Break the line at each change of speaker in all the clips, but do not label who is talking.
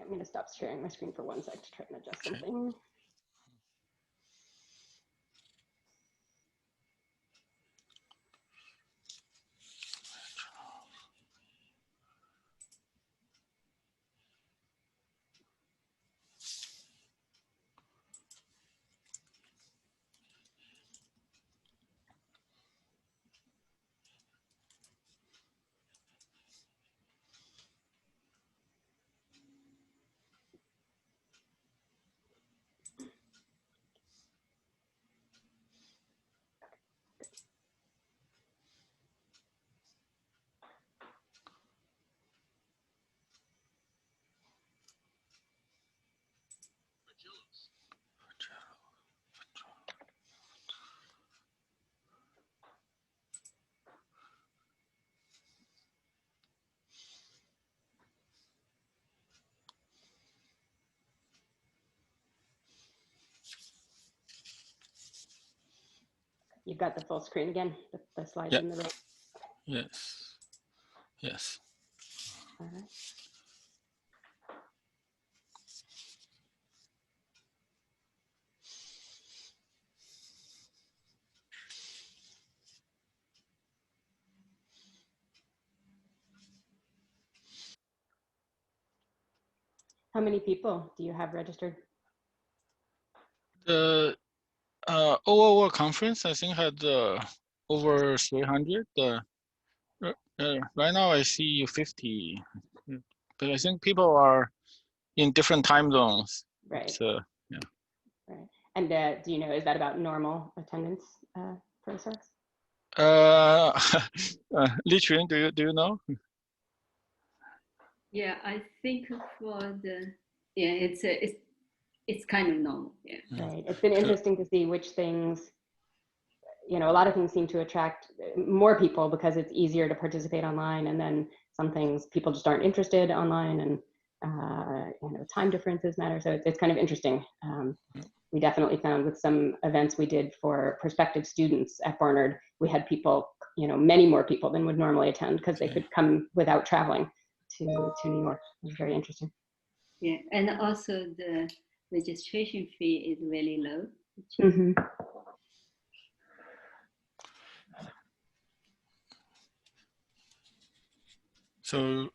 I'm going to stop sharing my screen for 1 sec to try and adjust something. You've got the full screen again, the slides in the room.
Yes. Yes.
All right. How many people do you have registered?
The OOO conference, I think, had over 300. Right now, I see 50, but I think people are in different time zones.
Right.
So, yeah.
Right. And do you know, is that about normal attendance for the service?
Li Chun, do you know?
Yeah, I think for the it's kind of normal. Yeah.
Right. It's been interesting to see which things, you know, a lot of things seem to attract more people because it's easier to participate online, and then some things people just aren't interested online, and you know, time differences matter. So it's kind of interesting. We definitely found with some events we did for prospective students at Barnard, we had people, you know, many more people than would normally attend because they could come without traveling to New York. It was very interesting.
Yeah, and also the registration fee is really low.
Mm-hmm.
So,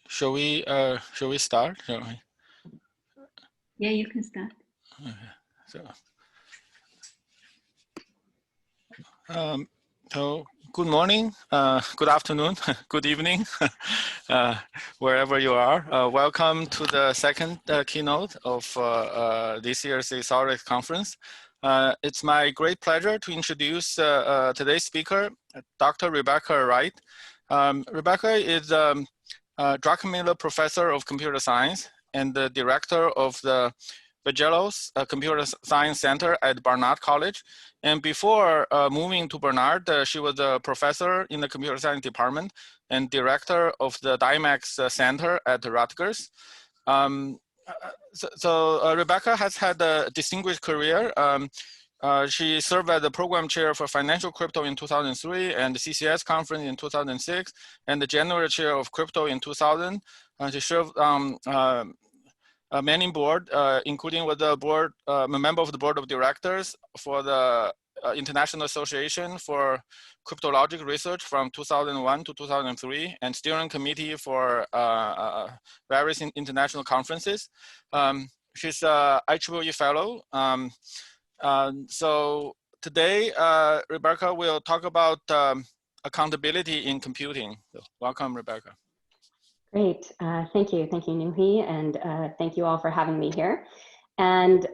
shall we start? Shall we?
Yeah, you can start.
Okay. So good morning, good afternoon, good evening, wherever you are. Welcome to the second keynote of this year's Thesaurus Conference. It's my great pleasure to introduce today's speaker, Dr. Rebecca Wright. Rebecca is Druckenmiller Professor of Computer Science and the Director of the Vagelos Computer Science Center at Barnard College. And before moving to Barnard, she was a professor in the computer science department and director of the DIMAX Center at Rutgers. Rebecca has had a distinguished career. She served as the program chair for financial crypto in 2003 and the CCS conference in 2006 and the general chair of crypto in 2000. She served a many board, including with the board, a member of the board of directors for the International Association for Cryptologic Research from 2001 to 2003, and steering committee for various international conferences. She's a IEEE fellow. So today, Rebecca will talk about accountability in computing. So welcome, Rebecca.
Great, thank you, Nyms, and thank you all for having me here. And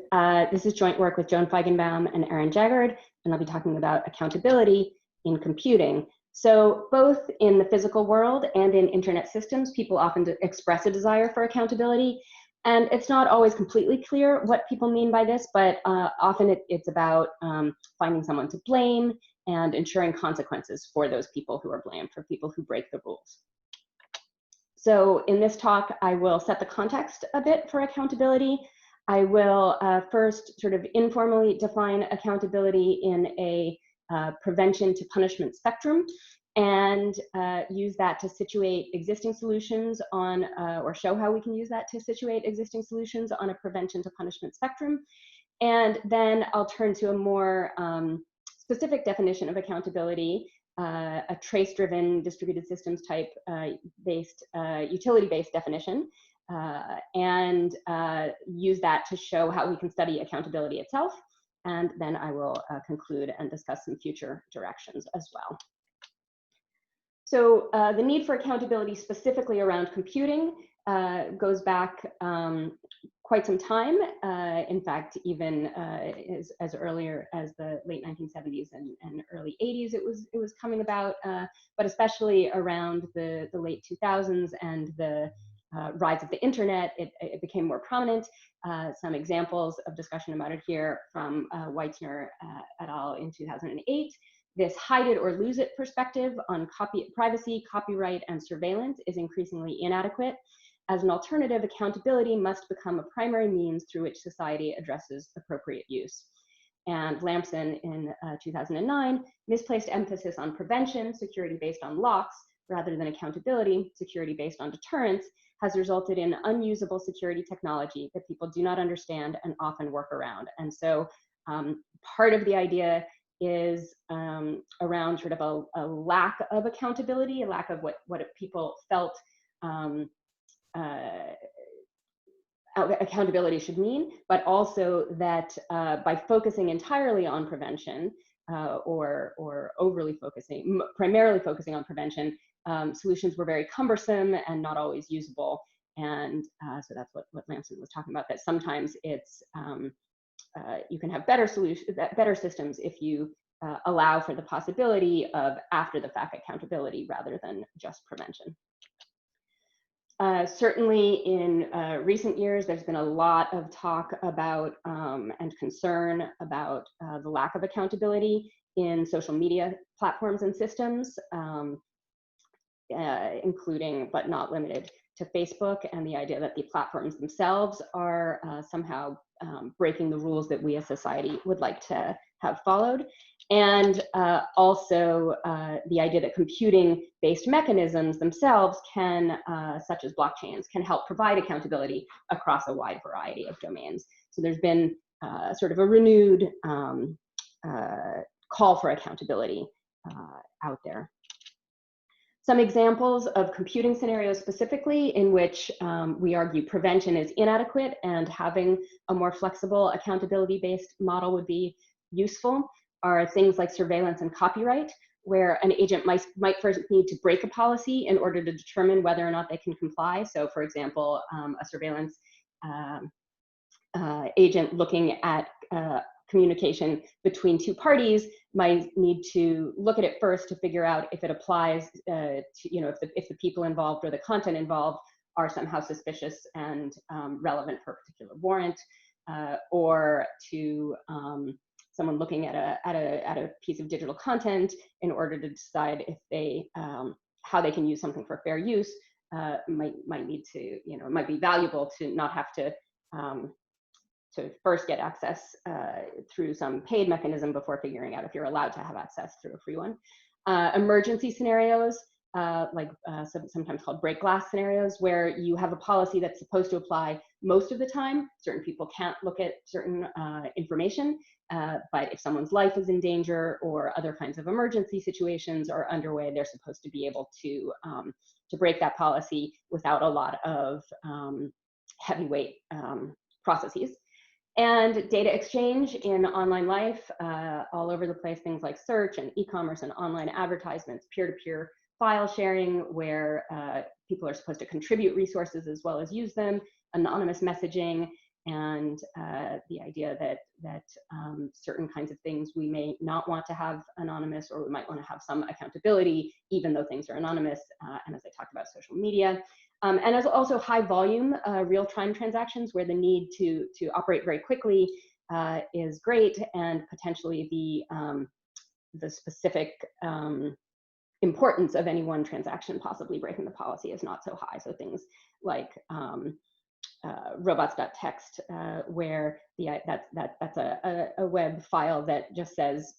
this is joint work with Joan Feigenbaum and Aaron Jaggard, and I'll be talking about accountability in computing. So both in the physical world and in internet systems, people often express a desire for accountability, and it's not always completely clear what people mean by this, but often it's about finding someone to blame and ensuring consequences for those people who are blamed, for people who break the rules. So in this talk, I will set the context a bit for accountability. I will first sort of informally define accountability in a prevention to punishment spectrum. and use that to situate existing solutions on, or show how we can use that to situate existing solutions on a prevention to punishment spectrum. And then I'll turn to a more specific definition of accountability, a trace-driven distributed systems type based, utility-based definition, and use that to show how we can study accountability itself. And then I will conclude and discuss some future directions as well. So the need for accountability specifically around computing goes back quite some time. In fact, even as earlier as the late 1970s and early 80s, it was coming about, but especially around the late 2000s and the rise of the internet, it became more prominent. Some examples of discussion about it here from Weitzner et al. In 2008. This hide it or lose it perspective on privacy, copyright, and surveillance is increasingly inadequate. As an alternative, accountability must become a primary means through which society addresses appropriate use. And Lamson in 2009, misplaced emphasis on prevention, security based on locks, rather than accountability, security based on deterrence, has resulted in unusable security technology that people do not understand and often work around. And so part of the idea is around sort of a lack of accountability, a lack of what people felt accountability should mean, but also that by focusing entirely on prevention or overly focusing, primarily focusing on prevention, solutions were very cumbersome and not always usable. And so that's what Lamson was talking about, that sometimes it's you can have better systems if you allow for the possibility of after the fact accountability rather than just prevention. Certainly in recent years, there's been a lot of talk about and concern about the lack of accountability in social media platforms and systems, including but not limited to Facebook, and the idea that the platforms themselves are somehow breaking the rules that we as society would like to have followed. And also the idea that computing-based mechanisms themselves can, such as blockchains, can help provide accountability across a wide variety of domains. So there's been sort of a renewed call for accountability out there. Some examples of computing scenarios specifically in which we argue prevention is inadequate and having a more flexible accountability-based model would be useful are things like surveillance and copyright, where an agent might first need to break a policy in order to determine whether or not they can comply. So for example, a surveillance agent looking at communication between two parties might need to look at it first to figure out if it applies to, if the people involved or the content involved are somehow suspicious and relevant for a particular warrant, or to someone looking at a piece of digital content in order to decide if they how they can use something for fair use, might need to, it might be valuable to not have to first get access through some paid mechanism before figuring out if you're allowed to have access through a free one. Emergency scenarios, sometimes called break glass scenarios, where you have a policy that's supposed to apply most of the time. Certain people can't look at certain information, but if someone's life is in danger or other kinds of emergency situations are underway, they're supposed to be able to break that policy without a lot of heavyweight processes. And data exchange in online life, all over the place, things like search and e-commerce and online advertisements, peer-to-peer file sharing, where people are supposed to contribute resources as well as use them, anonymous messaging, and the idea that certain kinds of things we may not want to have anonymous, or we might want to have some accountability, even though things are anonymous, and as I talked about, social media. And as also high volume real-time transactions, where the need to operate very quickly is great, and potentially the specific importance of any one transaction possibly breaking the policy is not so high. So things like robots.txt, where that's a web file that just says,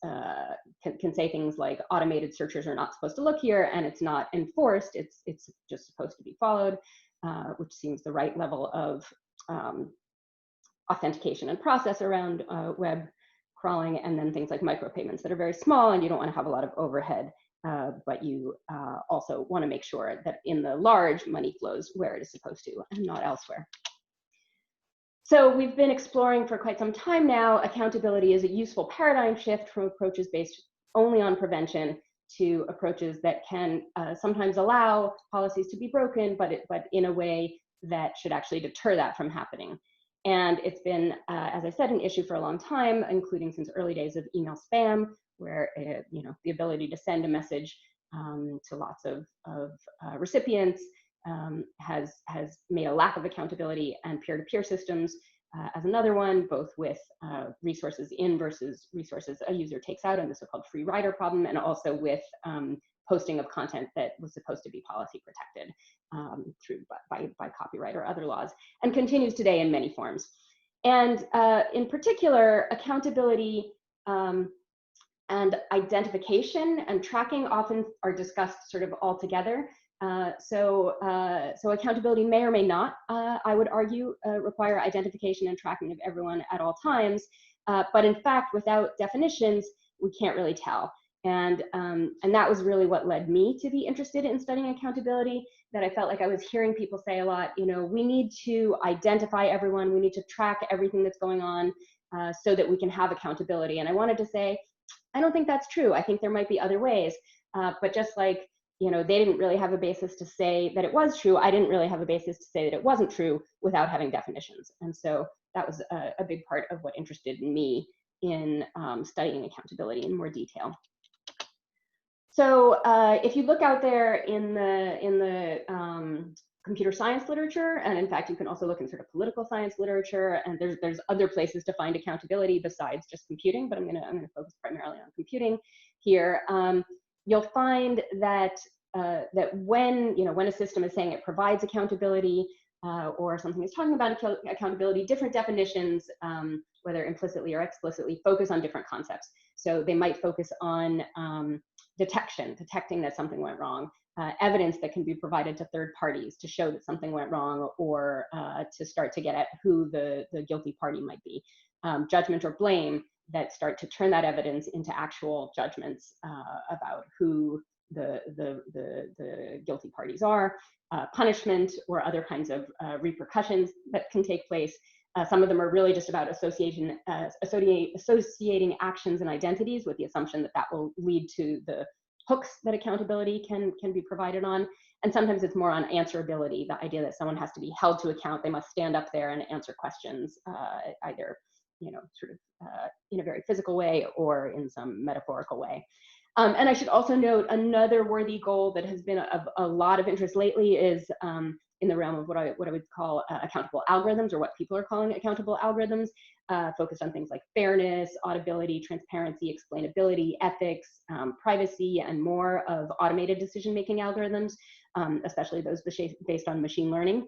can say things like automated searchers are not supposed to look here, and it's not enforced, it's just supposed to be followed, which seems the right level of authentication and process around web crawling. And then things like micropayments that are very small, and you don't want to have a lot of overhead, but you also want to make sure that in the large money flows where it is supposed to and not elsewhere. So we've been exploring for quite some time now accountability as a useful paradigm shift from approaches based only on prevention to approaches that can sometimes allow policies to be broken, but in a way that should actually deter that from happening. And it's been, as I said, an issue for a long time, including since early days of email spam, where the ability to send a message to lots of recipients has made a lack of accountability, and peer-to-peer systems as another one, both with resources in versus resources a user takes out, and the so-called free rider problem, and also with posting of content that was supposed to be policy protected by copyright or other laws, and continues today in many forms. And in particular, accountability and identification and tracking often are discussed sort of all together. So accountability may or may not, I would argue, require identification and tracking of everyone at all times. But in fact, without definitions, we can't really tell. And that was really what led me to be interested in studying accountability, that I felt like I was hearing people say a lot, we need to identify everyone, we need to track everything that's going on so that we can have accountability. And I wanted to say, I don't think that's true. I think there might be other ways, but just like, they didn't really have a basis to say that it was true, I didn't really have a basis to say that it wasn't true without having definitions. And so that was a big part of what interested me in studying accountability in more detail. So if you look out there in the computer science literature, and in fact, you can also look in sort of political science literature, and there's other places to find accountability besides just computing, but I'm gonna focus primarily on computing here. You'll find that when a system is saying it provides accountability, or something is talking about accountability, different definitions, whether implicitly or explicitly, focus on different concepts. So they might focus on detecting that something went wrong, evidence that can be provided to third parties to show that something went wrong, or to start to get at who the guilty party might be, judgment or blame that start to turn that evidence into actual judgments about who the guilty parties are, punishment or other kinds of repercussions that can take place. Some of them are really just about associating actions and identities with the assumption that will lead to the hooks that accountability can be provided on. And sometimes it's more on answerability, the idea that someone has to be held to account, they must stand up there and answer questions, either sort of in a very physical way or in some metaphorical way. And I should also note another worthy goal that has been of a lot of interest lately is in the realm of what I would call accountable algorithms, or what people are calling accountable algorithms, focused on things like fairness, audibility, transparency, explainability, ethics, privacy, and more of automated decision-making algorithms, especially those based on machine learning.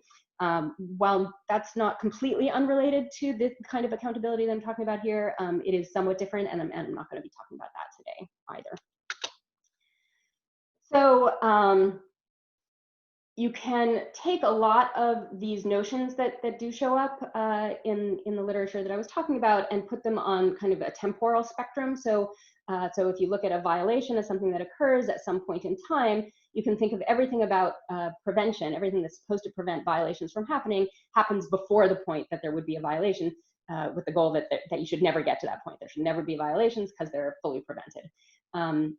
While that's not completely unrelated to the kind of accountability that I'm talking about here, it is somewhat different, and I'm not going to be talking about that today either. So you can take a lot of these notions that do show up in the literature that I was talking about and put them on kind of a temporal spectrum. So if you look at a violation as something that occurs at some point in time, you can think of everything about prevention, everything that's supposed to prevent violations from happening, happens before the point that there would be a violation, with the goal that you should never get to that point. There should never be violations because they're fully prevented.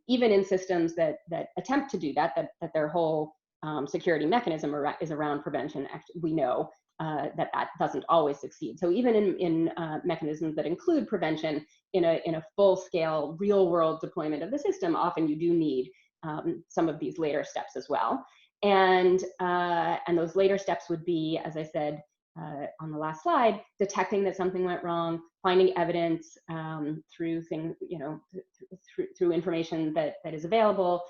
Even in systems that attempt to do that their whole security mechanism is around prevention, we know that doesn't always succeed. So even in mechanisms that include prevention in a full-scale, real-world deployment of the system, often you do need some of these later steps as well. And those later steps would be, as I said on the last slide, detecting that something went wrong, finding evidence through things, through information that is available,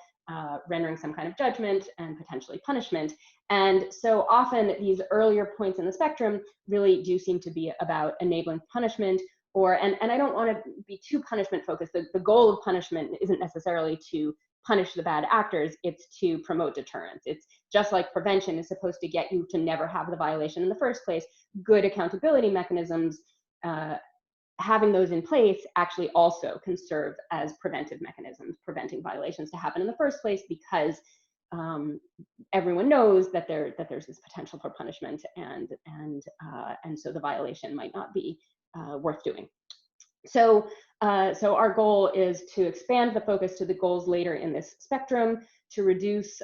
rendering some kind of judgment and potentially punishment. And so often these earlier points in the spectrum really do seem to be about enabling punishment, and I don't want to be too punishment focused. The goal of punishment isn't necessarily to punish the bad actors, it's to promote deterrence. It's just like prevention is supposed to get you to never have the violation in the first place. Good accountability mechanisms, having those in place actually also can serve as preventive mechanisms, preventing violations to happen in the first place, because everyone knows that there's this potential for punishment, and so the violation might not be worth doing. So our goal is to expand the focus to the goals later in this spectrum, to reduce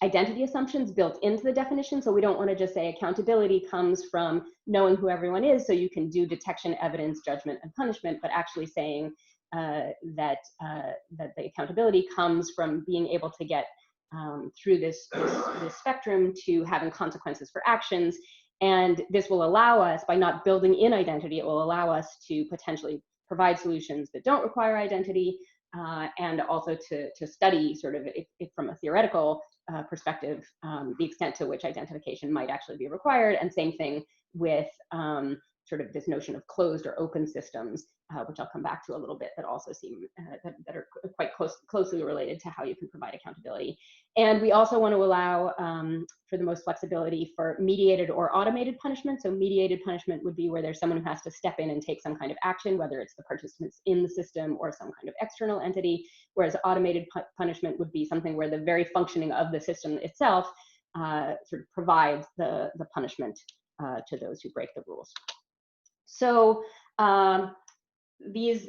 identity assumptions built into the definition. So we don't want to just say accountability comes from knowing who everyone is, so you can do detection, evidence, judgment, and punishment, but actually saying that the accountability comes from being able to get through this spectrum to having consequences for actions. And this will allow us, by not building in identity, it will allow us to potentially provide solutions that don't require identity, and also to study sort of, if from a theoretical perspective, the extent to which identification might actually be required. And same thing with sort of this notion of closed or open systems, which I'll come back to a little bit, that also seem that are quite closely related to how you can provide accountability. And we also want to allow for the most flexibility for mediated or automated punishment. So mediated punishment would be where there's someone who has to step in and take some kind of action, whether it's the participants in the system or some kind of external entity, whereas automated punishment would be something where the very functioning of the system itself sort of provides the punishment to those who break the rules. So these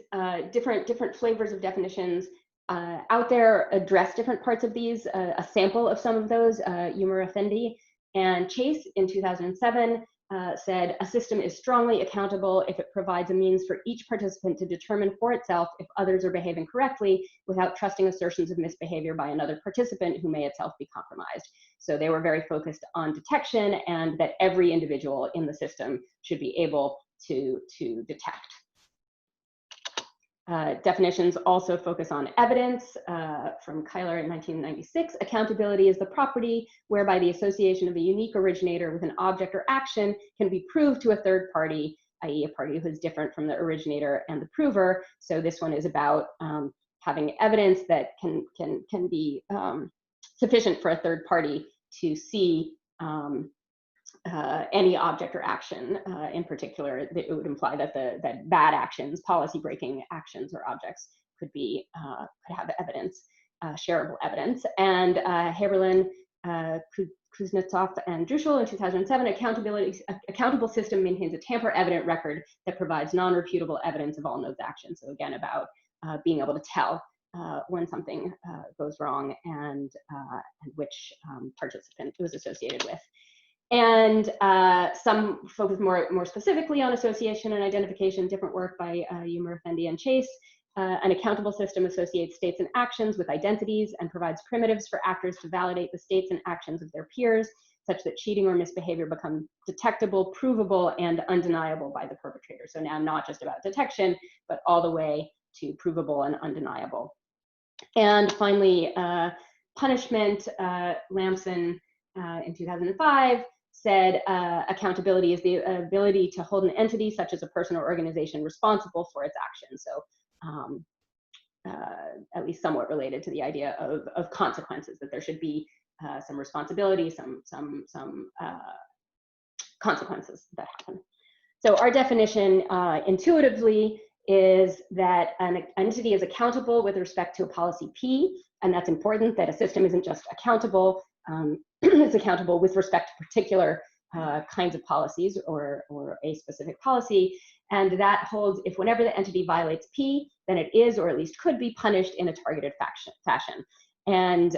different flavors of definitions out there address different parts of these. A sample of some of those, Umar Effendi and Chase in 2007 said, a system is strongly accountable if it provides a means for each participant to determine for itself if others are behaving correctly without trusting assertions of misbehavior by another participant who may itself be compromised. So they were very focused on detection, and that every individual in the system should be able to detect. Definitions also focus on evidence. From Kyler in 1996, accountability is the property whereby the association of a unique originator with an object or action can be proved to a third party, i.e. a party who is different from the originator and the prover. So this one is about having evidence that can be sufficient for a third party to see any object or action. In particular, it would imply that that bad actions, policy-breaking actions or objects could have evidence, shareable evidence. And Haberlin, Kuznetsov, and Druschel in 2007, accountable system maintains a tamper-evident record that provides non-refutable evidence of all nodes' actions. So again, about being able to tell when something goes wrong and which participant it was associated with. And some focus more specifically on association and identification, different work by Umar Effendi and Chase. An accountable system associates states and actions with identities and provides primitives for actors to validate the states and actions of their peers, such that cheating or misbehavior become detectable, provable, and undeniable by the perpetrator. So now not just about detection, but all the way to provable and undeniable. And finally, punishment. Lamson in 2005 said accountability is the ability to hold an entity, such as a person or organization, responsible for its actions. So at least somewhat related to the idea of consequences, that there should be some responsibility, some consequences that happen. So our definition intuitively is that an entity is accountable with respect to a policy P, and that's important, that a system isn't just accountable, it's accountable with respect to particular kinds of policies or a specific policy. And that holds if whenever the entity violates P, then it is, or at least could be, punished in a targeted fashion. And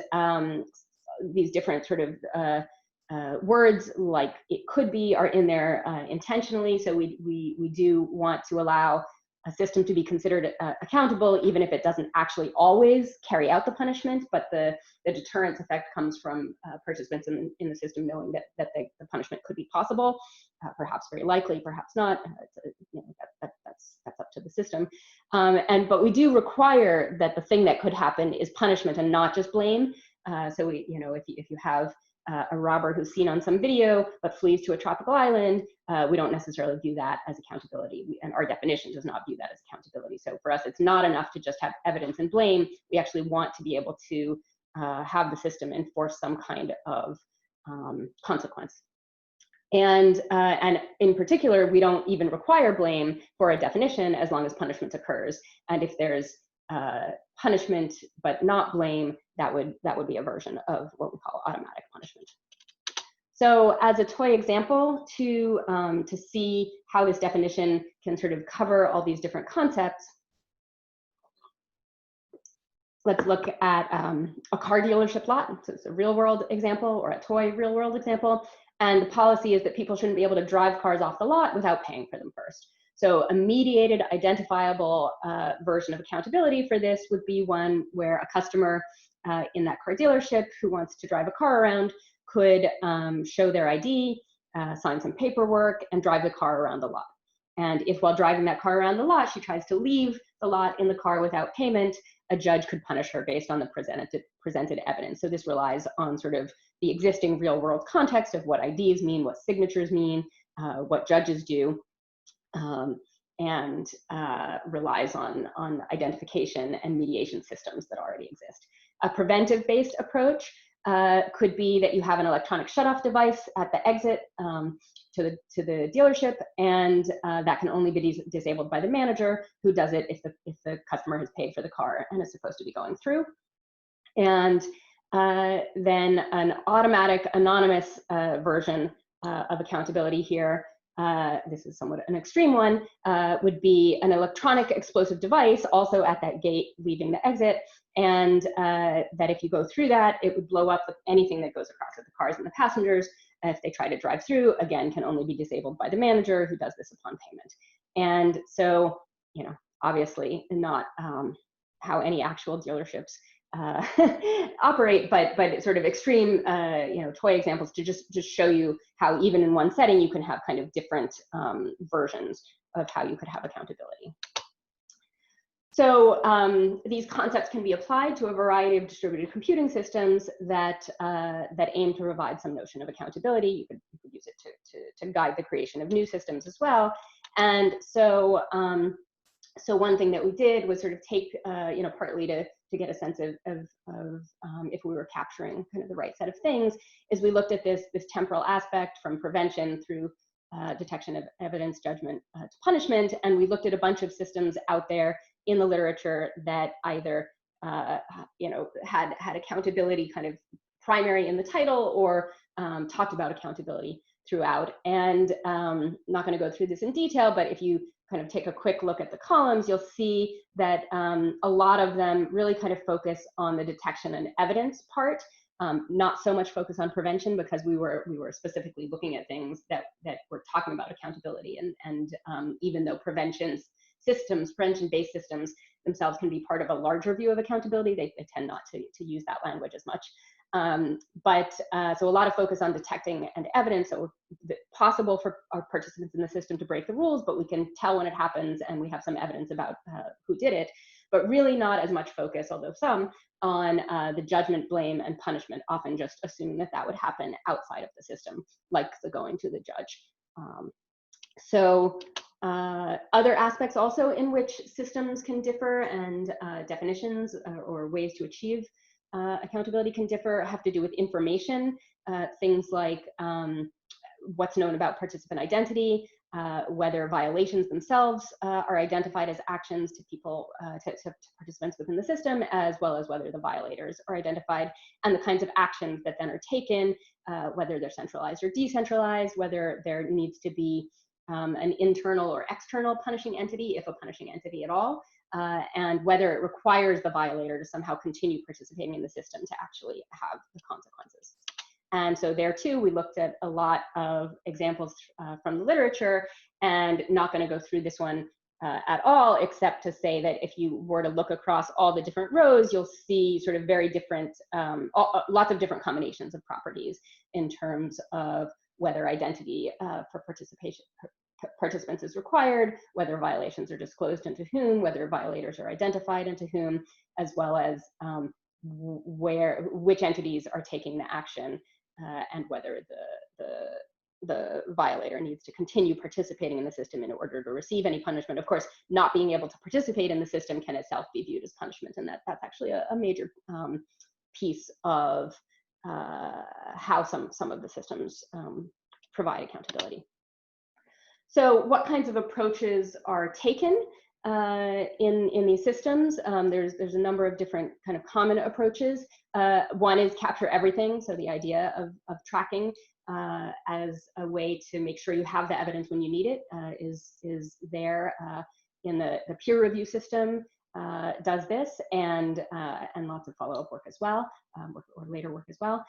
these different sort of words like it could be are in there intentionally. So we do want to allow a system to be considered accountable, even if it doesn't actually always carry out the punishment, but the deterrence effect comes from participants in the system knowing that the punishment could be possible, perhaps very likely, perhaps not. That's up to the system. But we do require that the thing that could happen is punishment and not just blame. So if you have a robber who's seen on some video but flees to a tropical island, we don't necessarily view that as accountability, and our definition does not view that as accountability. So for us, it's not enough to just have evidence and blame. We actually want to be able to have the system enforce some kind of consequence. And in particular, we don't even require blame for a definition as long as punishment occurs. And if there's punishment but not blame, that would be a version of what we call automatic punishment. So as a toy example to see how this definition can sort of cover all these different concepts, let's look at a car dealership lot. So it's a real world example or a toy real world example. And the policy is that people shouldn't be able to drive cars off the lot without paying for them first. So a mediated, identifiable version of accountability for this would be one where a customer in that car dealership who wants to drive a car around could show their ID, sign some paperwork, and drive the car around the lot. And if while driving that car around the lot, she tries to leave the lot in the car without payment, a judge could punish her based on the presented evidence. So this relies on sort of the existing real world context of what IDs mean, what signatures mean, what judges do, and relies on identification and mediation systems that already exist. A preventive based approach could be that you have an electronic shutoff device at the exit to the dealership, and that can only be disabled by the manager, who does it if the customer has paid for the car and is supposed to be going through. And then an automatic anonymous version of accountability here, this is somewhat an extreme one, would be an electronic explosive device also at that gate leaving the exit, and that if you go through that, it would blow up anything that goes across it, the cars and the passengers. If they try to drive through, again, can only be disabled by the manager, who does this upon payment. And so, obviously not how any actual dealerships operate, but sort of extreme, toy examples to just show you how even in one setting you can have kind of different versions of how you could have accountability. So these concepts can be applied to a variety of distributed computing systems that aim to provide some notion of accountability. You could use it to guide the creation of new systems as well. And so so one thing that we did was sort of take, partly to get a sense of if we were capturing kind of the right set of things, is we looked at this temporal aspect from prevention through detection of evidence, judgment to punishment, and we looked at a bunch of systems out there in the literature that either had accountability kind of primary in the title or talked about accountability throughout. And not going to go through this in detail, but if you kind of take a quick look at the columns, you'll see that a lot of them really kind of focus on the detection and evidence part, not so much focus on prevention, because we were specifically looking at things that were talking about accountability, and even though prevention-based systems themselves can be part of a larger view of accountability, they tend not to use that language as much. So a lot of focus on detecting and evidence, so possible for our participants in the system to break the rules, but we can tell when it happens and we have some evidence about who did it, but really not as much focus, although some, on the judgment, blame, and punishment, often just assuming that would happen outside of the system, like the going to the judge. Other aspects also in which systems can differ and definitions or ways to achieve accountability can differ have to do with information, things like what's known about participant identity, whether violations themselves are identified as actions to people, to participants within the system, as well as whether the violators are identified, and the kinds of actions that then are taken, whether they're centralized or decentralized, whether there needs to be an internal or external punishing entity, if a punishing entity at all, and whether it requires the violator to somehow continue participating in the system to actually have the consequences. And so there too, we looked at a lot of examples from the literature, and not going to go through this one at all, except to say that if you were to look across all the different rows, you'll see sort of very different, lots of different combinations of properties in terms of whether identity for participants is required, whether violations are disclosed and to whom, whether violators are identified and to whom, as well as which entities are taking the action, and whether the violator needs to continue participating in the system in order to receive any punishment. Of course, not being able to participate in the system can itself be viewed as punishment, and that's actually a major piece of how some of the systems provide accountability. So what kinds of approaches are taken in these systems? There's a number of different kind of common approaches. One is capture everything, so the idea of tracking as a way to make sure you have the evidence when you need it is there in the peer review system. Does this, and lots of follow-up work as well, or later work as well.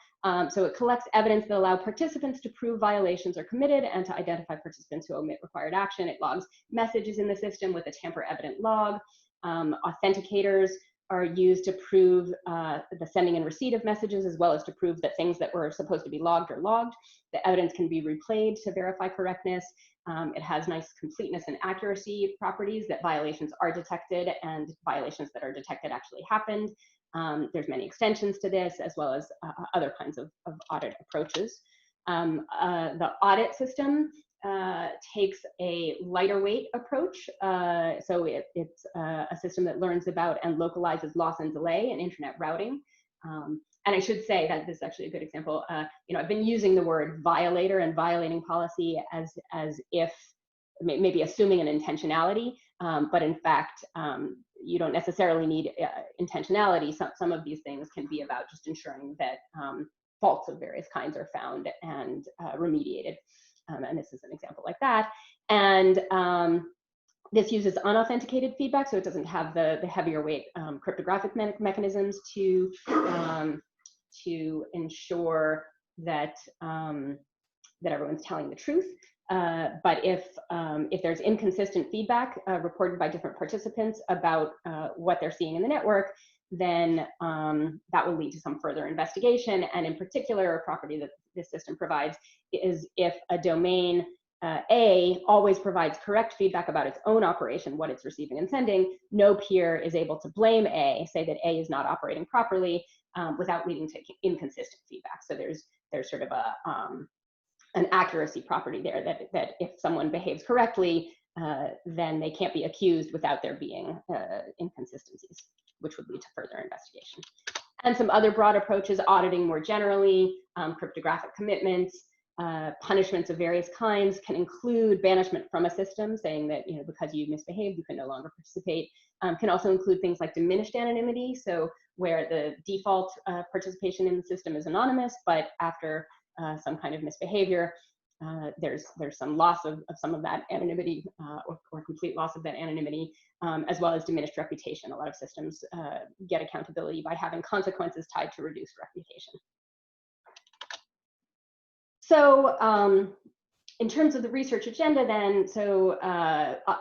So it collects evidence that allow participants to prove violations are committed and to identify participants who omit required action. It logs messages in the system with a tamper-evident log. Authenticators are used to prove the sending and receipt of messages, as well as to prove that things that were supposed to be logged are logged. The evidence can be replayed to verify correctness. It has nice completeness and accuracy properties, that violations are detected and violations that are detected actually happened. There's many extensions to this, as well as other kinds of audit approaches. The audit system takes a lighter weight approach. So it's a system that learns about and localizes loss and delay in internet routing. And I should say that this is actually a good example. I've been using the word violator and violating policy as if maybe assuming an intentionality, but in fact, you don't necessarily need intentionality. Some of these things can be about just ensuring that faults of various kinds are found and remediated. And this is an example like that. And this uses unauthenticated feedback, so it doesn't have the heavier weight cryptographic mechanisms to ensure that that everyone's telling the truth. But if there's inconsistent feedback reported by different participants about what they're seeing in the network, then that will lead to some further investigation. And in particular, a property that this system provides is if a domain A always provides correct feedback about its own operation, what it's receiving and sending, no peer is able to blame A, say that A is not operating properly, without leading to inconsistent feedback. So there's sort of an accuracy property there that if someone behaves correctly, then they can't be accused without there being inconsistencies, which would lead to further investigation. And some other broad approaches: auditing more generally, cryptographic commitments, punishments of various kinds can include banishment from a system, saying that because you misbehaved, you can no longer participate. Can also include things like diminished anonymity, so where the default participation in the system is anonymous, but after some kind of misbehavior, there's some loss of some of that anonymity, or complete loss of that anonymity, as well as diminished reputation. A lot of systems get accountability by having consequences tied to reduced reputation. So in terms of the research agenda then, so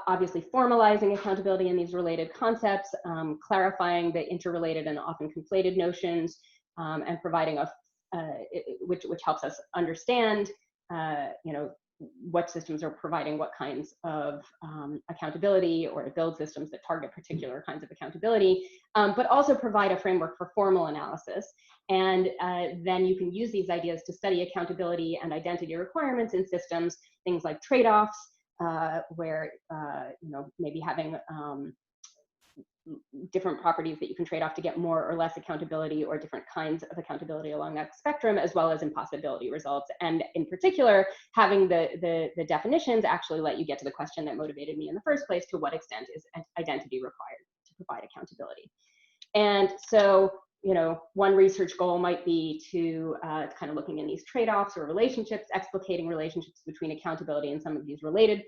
obviously formalizing accountability in these related concepts, clarifying the interrelated and often conflated notions, and providing which helps us understand what systems are providing what kinds of accountability, or to build systems that target particular kinds of accountability, but also provide a framework for formal analysis. And then you can use these ideas to study accountability and identity requirements in systems, things like trade-offs, where maybe having different properties that you can trade off to get more or less accountability, or different kinds of accountability along that spectrum, as well as impossibility results. And in particular, having the definitions actually let you get to the question that motivated me in the first place: to what extent is identity required to provide accountability? And so, one research goal might be to kind of looking in these trade-offs or relationships, explicating relationships between accountability and some of these related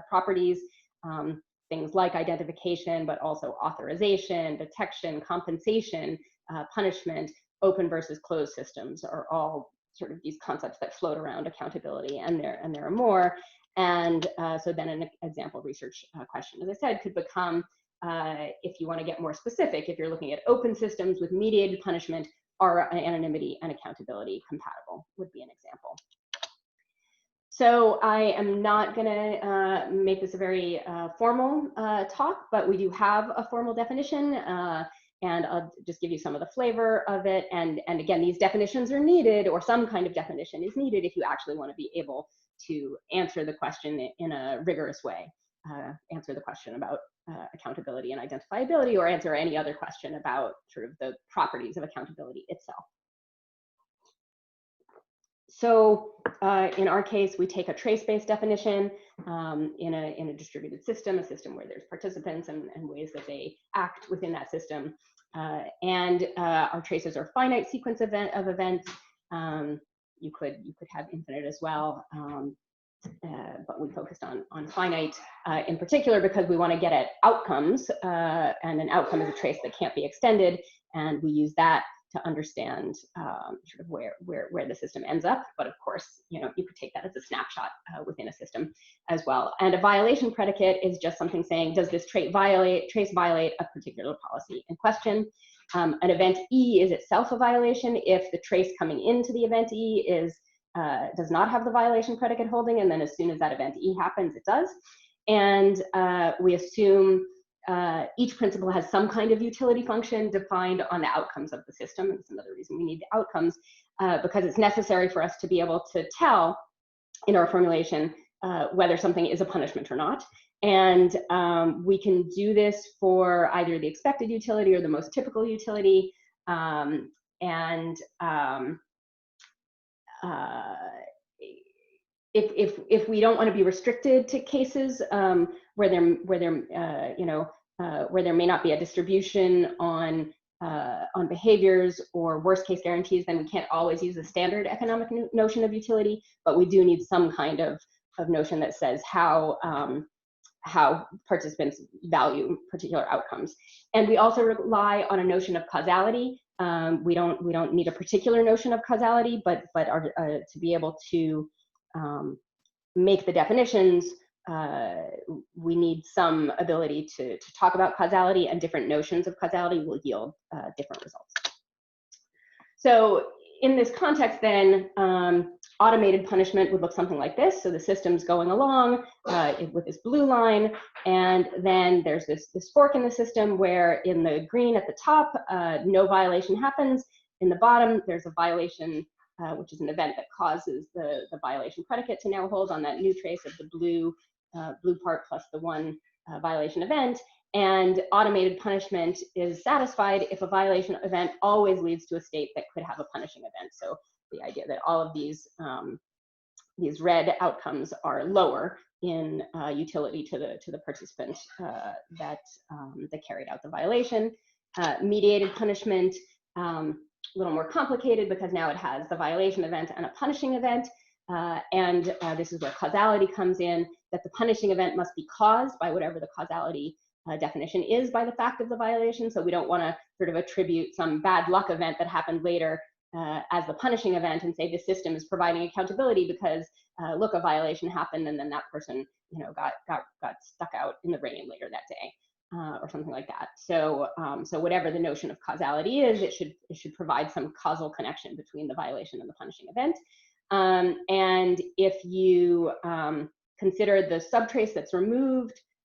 properties, things like identification, but also authorization, detection, compensation, punishment. Open versus closed systems are all sort of these concepts that float around accountability, and there are more. And so then an example research question, as I said, could become, if you want to get more specific, if you're looking at open systems with mediated punishment, are anonymity and accountability compatible, would be an example. So I am not going to make this a very formal talk, but we do have a formal definition, and I'll just give you some of the flavor of it. And again, these definitions are needed, or some kind of definition is needed if you actually want to be able to answer the question in a rigorous way, answer the question about accountability and identifiability, or answer any other question about sort of the properties of accountability itself. So in our case, we take a trace-based definition in a distributed system, a system where there's participants and ways that they act within that system. And our traces are finite sequence of events. You could have infinite as well, but we focused on finite in particular because we want to get at outcomes, and an outcome is a trace that can't be extended, and we use that to understand sort of where the system ends up. But of course, you could take that as a snapshot within a system as well. And a violation predicate is just something saying, does this trace violate a particular policy in question? An event E is itself a violation if the trace coming into the event E does not have the violation predicate holding, and then as soon as that event E happens, it does. And we assume each principle has some kind of utility function defined on the outcomes of the system. And that's another reason we need the outcomes, because it's necessary for us to be able to tell in our formulation whether something is a punishment or not. And we can do this for either the expected utility or the most typical utility. If we don't want to be restricted to cases where there may not be a distribution on behaviors or worst case guarantees, then we can't always use the standard economic notion of utility, but we do need some kind of notion that says how participants value particular outcomes. And we also rely on a notion of causality. We don't need a particular notion of causality, but to be able to make the definitions, we need some ability to talk about causality, and different notions of causality will yield different results. So in this context then, automated punishment would look something like this. So the system's going along with this blue line, and then there's this fork in the system where in the green at the top, no violation happens. In the bottom, there's a violation, which is an event that causes the violation predicate to now hold on that new trace of the blue part plus the one violation event. And automated punishment is satisfied if a violation event always leads to a state that could have a punishing event. So the idea that all of these red outcomes are lower in utility to the participant that carried out the violation. Mediated punishment, a little more complicated because now it has the violation event and a punishing event. And this is where causality comes in, that the punishing event must be caused by whatever the causality definition is by the fact of the violation. So we don't want to sort of attribute some bad luck event that happened later as the punishing event and say the system is providing accountability because look, a violation happened and then that person got stuck out in the rain later that day. Or something like that. So, so whatever the notion of causality is, it should provide some causal connection between the violation and the punishing event. And if you consider the subtrace that's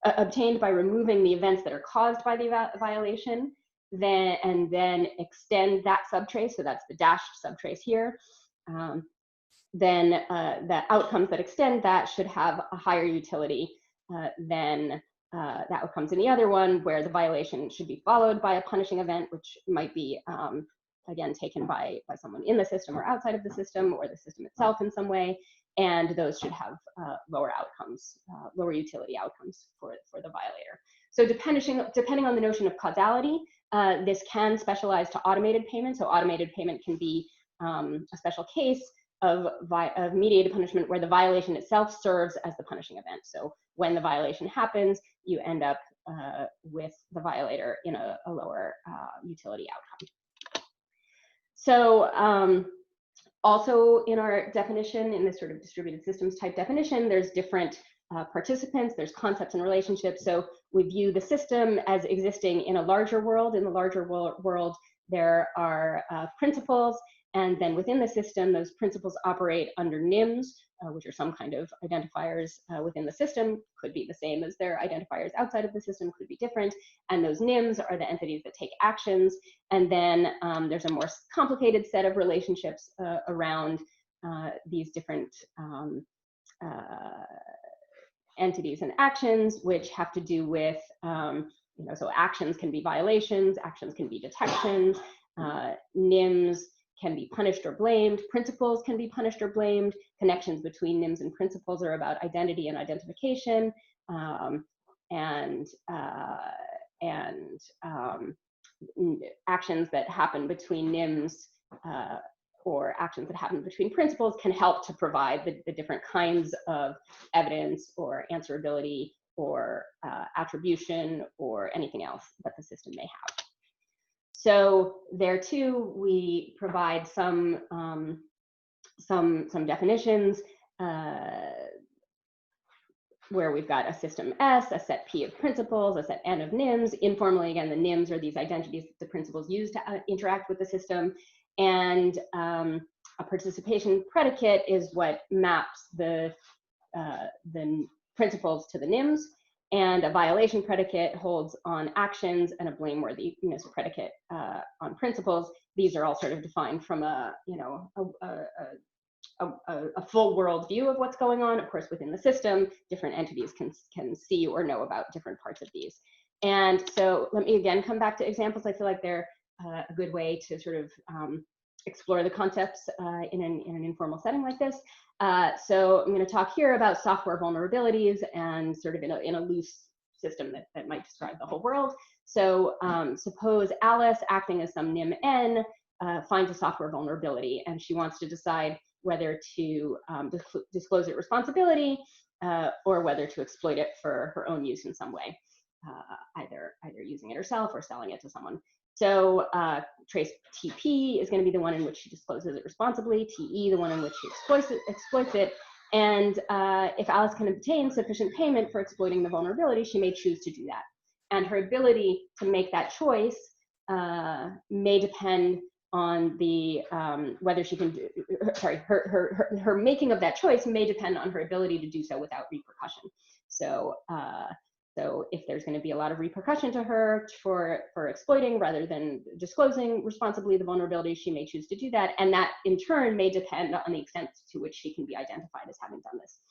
obtained by removing the events that are caused by the violation, then extend that subtrace, so that's the dashed subtrace here, then the outcomes that extend that should have a higher utility than the outcomes in the other one, where the violation should be followed by a punishing event, which might be, again, taken by someone in the system or outside of the system or the system itself in some way. And those should have lower outcomes, lower utility outcomes for the violator. So depending on the notion of causality, this can specialize to automated payment. So automated payment can be a special case of mediated punishment where the violation itself serves as the punishing event. So when the violation happens, you end up with the violator in a lower utility outcome. So Also in our definition, in this sort of distributed systems type definition, there's different participants, there's concepts and relationships. So we view the system as existing in a larger world. In the larger world, there are principles, and then within the system, those principles operate under Nyms, which are some kind of identifiers within the system. Could be the same as their identifiers outside of the system, could be different. And those Nyms are the entities that take actions. And then there's a more complicated set of relationships around these different entities and actions, which have to do with, so actions can be violations, actions can be detections, Nyms can be punished or blamed, principles can be punished or blamed, connections between Nyms and principles are about identity and identification, actions that happen between Nyms or actions that happen between principles can help to provide the different kinds of evidence or answerability or attribution or anything else that the system may have. So there too, we provide some definitions where we've got a system S, a set P of principles, a set N of Nyms. Informally, again, the Nyms are these identities that the principles use to interact with the system. And a participation predicate is what maps the principles to the Nyms. And a violation predicate holds on actions, and a blameworthiness predicate on principles. These are all sort of defined from a full world view of what's going on. Of course, within the system, different entities can see or know about different parts of these. And so let me again come back to examples. I feel like they're a good way to sort of explore the concepts in an informal setting like this. So I'm going to talk here about software vulnerabilities and sort of in a loose system that might describe the whole world. So suppose Alice, acting as some Nym N, finds a software vulnerability, and she wants to decide whether to disclose it responsibility or whether to exploit it for her own use in some way, either using it herself or selling it to someone. So trace TP is going to be the one in which she discloses it responsibly, TE the one in which she exploits it. And if Alice can obtain sufficient payment for exploiting the vulnerability, she may choose to do that. And her ability to make that choice may depend on the whether she can do, her making of that choice may depend on her ability to do so without repercussion. So so if there's going to be a lot of repercussion to her for exploiting rather than disclosing responsibly the vulnerability, she may choose to do that. And that in turn may depend on the extent to which she can be identified as having done this.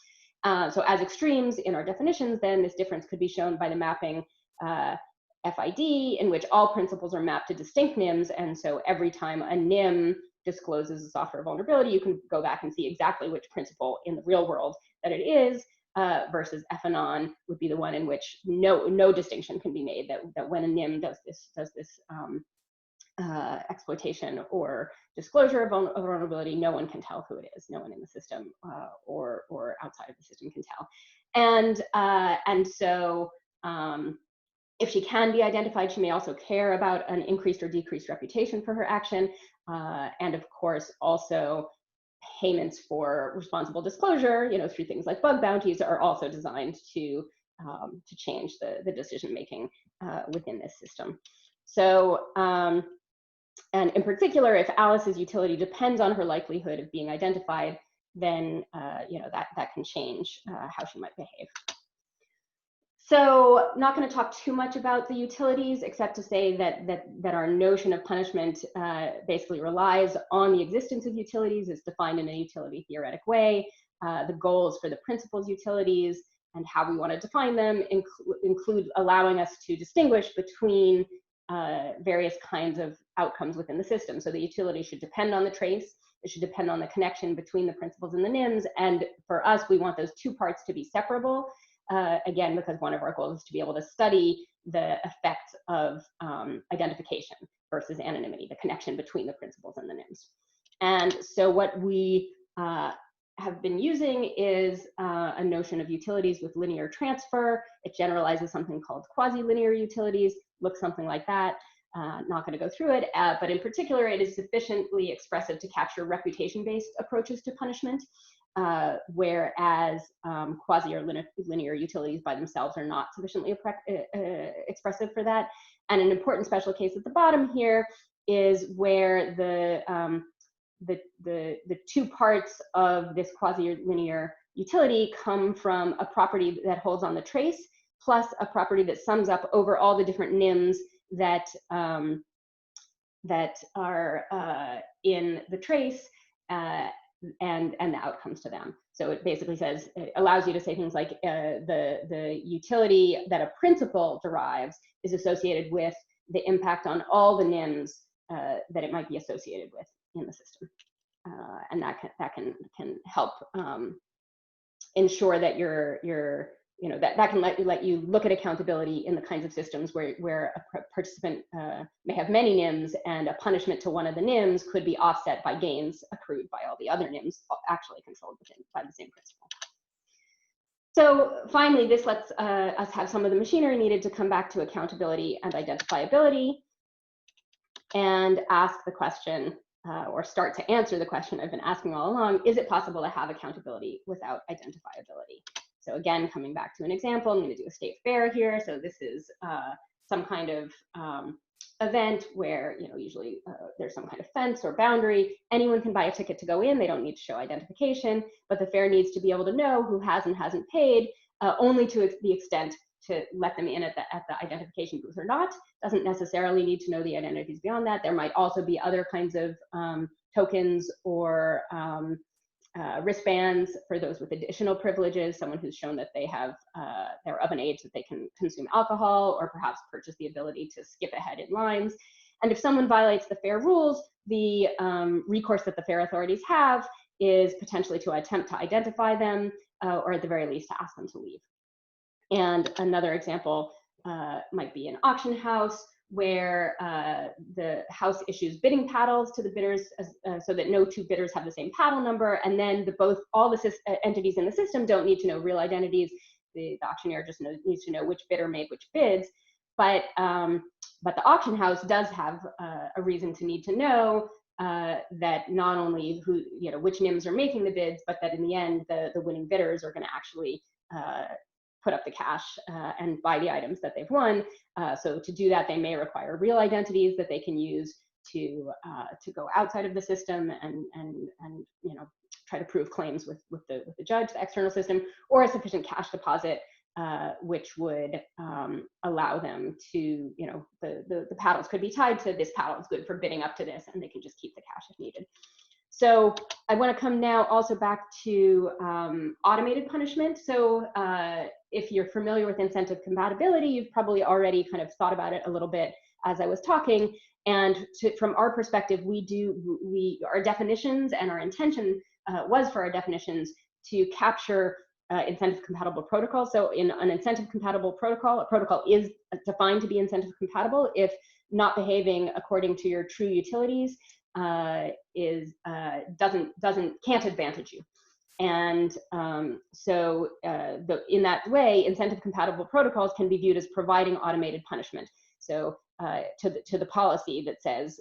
So as extremes in our definitions, then this difference could be shown by the mapping FID, in which all principles are mapped to distinct Nyms. And so every time a Nym discloses a software vulnerability, you can go back and see exactly which principle in the real world that it is. Versus F-anon would be the one in which no distinction can be made, that when a Nym does this exploitation or disclosure of vulnerability, no one can tell who it is. No one in the system or outside of the system can tell. And so if she can be identified, she may also care about an increased or decreased reputation for her action, and of course also payments for responsible disclosure, through things like bug bounties, are also designed to change the decision making within this system. So, and in particular, if Alice's utility depends on her likelihood of being identified, then that can change how she might behave. So, not going to talk too much about the utilities, except to say that our notion of punishment basically relies on the existence of utilities. It's defined in a utility-theoretic way. The goals for the principles utilities and how we want to define them include allowing us to distinguish between various kinds of outcomes within the system. So the utility should depend on the trace. It should depend on the connection between the principles and the Nyms. And for us, we want those two parts to be separable. Again, because one of our goals is to be able to study the effects of identification versus anonymity, the connection between the principles and the Nyms. And so what we have been using is a notion of utilities with linear transfer. It generalizes something called quasi-linear utilities, looks something like that. not going to go through it, but in particular, it is sufficiently expressive to capture reputation-based approaches to punishment, whereas quasi or linear utilities by themselves are not sufficiently expressive for that. And an important special case at the bottom here is where the two parts of this quasi or linear utility come from a property that holds on the trace, plus a property that sums up over all the different Nyms that that are in the trace and the outcomes to them. So it basically says, it allows you to say things like the utility that a principal derives is associated with the impact on all the Nyms that it might be associated with in the system, and that can help ensure that that can let you look at accountability in the kinds of systems where a participant may have many Nyms, and a punishment to one of the Nyms could be offset by gains accrued by all the other Nyms actually controlled by the same principle. So finally, this lets us have some of the machinery needed to come back to accountability and identifiability and ask the question, or start to answer the question I've been asking all along: is it possible to have accountability without identifiability? So again, coming back to an example, I'm going to do a state fair here. So this is some kind of event where, usually there's some kind of fence or boundary. Anyone can buy a ticket to go in. They don't need to show identification, but the fair needs to be able to know who has and hasn't paid, only to the extent to let them in at the identification booth or not. Doesn't necessarily need to know the identities beyond that. There might also be other kinds of tokens or wristbands for those with additional privileges, someone who's shown that they're of an age that they can consume alcohol, or perhaps purchase the ability to skip ahead in lines. And if someone violates the fair rules, the recourse that the fair authorities have is potentially to attempt to identify them, or at the very least to ask them to leave. And another example might be an auction house, where the house issues bidding paddles to the bidders so that no two bidders have the same paddle number, and then all the entities in the system don't need to know real identities. The auctioneer just needs to know which bidder made which bids. But the auction house does have a reason to need to know that not only which Nyms are making the bids, but that in the end the winning bidders are going to actually put up the cash and buy the items that they've won. So to do that, they may require real identities that they can use to go outside of the system and try to prove claims with the judge, the external system, or a sufficient cash deposit, which would allow them to, the paddles could be tied to this paddle is good for bidding up to this, and they can just keep the cash if needed. So I want to come now also back to automated punishment. So if you're familiar with incentive compatibility, you've probably already kind of thought about it a little bit as I was talking. And from our perspective, our definitions and our intention was for our definitions to capture incentive compatible protocols. So in an incentive compatible protocol, a protocol is defined to be incentive compatible if not behaving according to your true utilities can't advantage you. And so in that way, incentive compatible protocols can be viewed as providing automated punishment. So to the policy that says